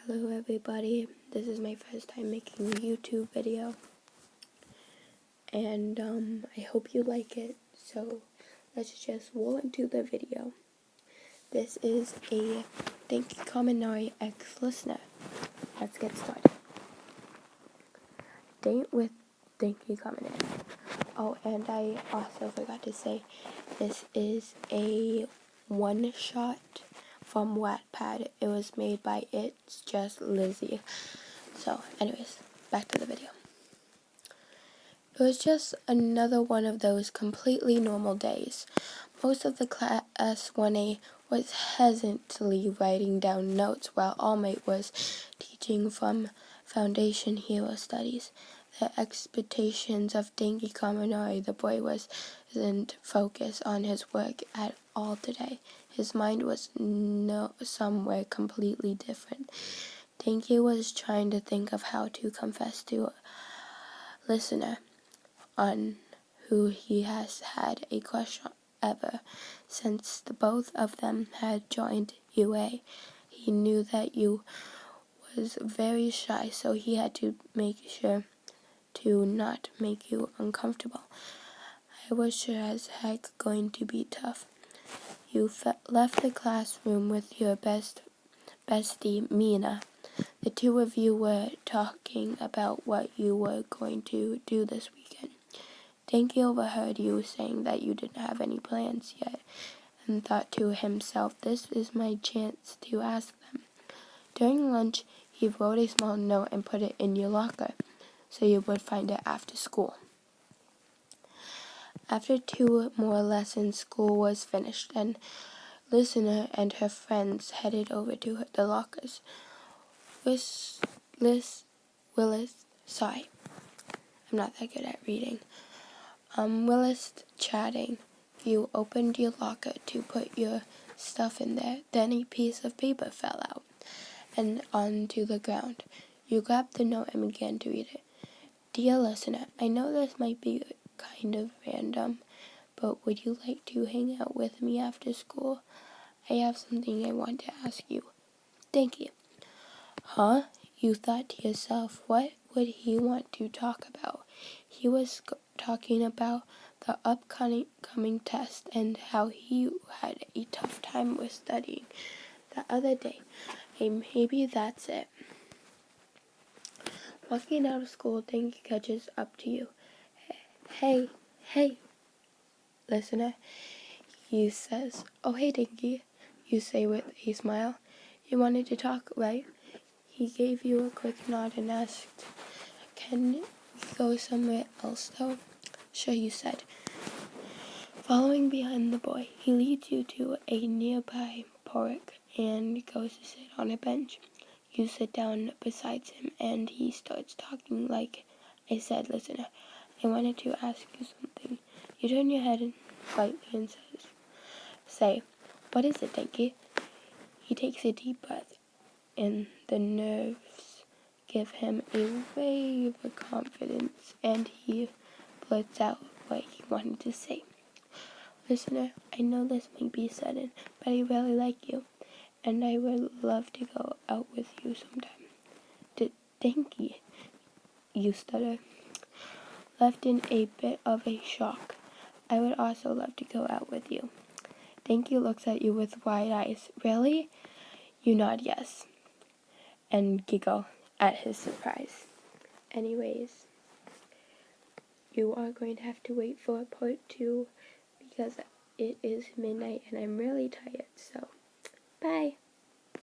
Hello everybody, this is my first time making a YouTube video, and I hope you like it, so let's just roll into the video. This is a Thank You Kaminari ex-listener. Let's get started. Date with Thank You Kaminari. Oh, and I also forgot to say, this is a one-shot from Wattpad. It was made by It's Just Lizzie. So, anyways, back to the video. It was just another one of those completely normal days. Most of the class 1A was hesitantly writing down notes while All-Might was teaching from Foundation Hero Studies. The expectations of Denki Kaminari, the boy wasn't focused on his work at all today. His mind was somewhere completely different. Denki was trying to think of how to confess to a listener on who he has had a crush on ever since the both of them had joined UA. He knew that you was very shy, so he had to make sure to not make you uncomfortable. I was sure as heck going to be tough. You left the classroom with your bestie, Mina. The two of you were talking about what you were going to do this weekend. Denki overheard you saying that you didn't have any plans yet, and thought to himself, this is my chance to ask them. During lunch, he wrote a small note and put it in your locker, so you would find it after school. After 2 more lessons, school was finished, and Listener and her friends headed over to the lockers. Willis, sorry, I'm not that good at reading. Willis chatting. You opened your locker to put your stuff in there. Then a piece of paper fell out and onto the ground. You grabbed the note and began to read it. Dear listener, I know this might be kind of random, but would you like to hang out with me after school? I have something I want to ask you. Thank you. Huh? You thought to yourself, what would he want to talk about? He was talking about the upcoming test and how he had a tough time with studying the other day. Maybe that's it. Walking out of school, Denki catches up to you. Hey, listener, he says. Oh, hey, Denki, you say with a smile. You wanted to talk, right? He gave you a quick nod and asked, can we go somewhere else though? Sure, you said. Following behind the boy, he leads you to a nearby park and goes to sit on a bench. You sit down beside him and he starts talking like I said, listener, I wanted to ask you something. You turn your head slightly and say, what is it, Denki? He takes a deep breath and the nerves give him a wave of confidence, and he blurts out what he wanted to say. Listener, I know this may be sudden, but I really like you, and I would love to go out with you sometime. Denki, you stutter, left in a bit of a shock. I would also love to go out with you. Denki looks at you with wide eyes. Really? You nod yes, and giggle at his surprise. Anyways, you are going to have to wait for part 2 because it is midnight and I'm really tired, so bye.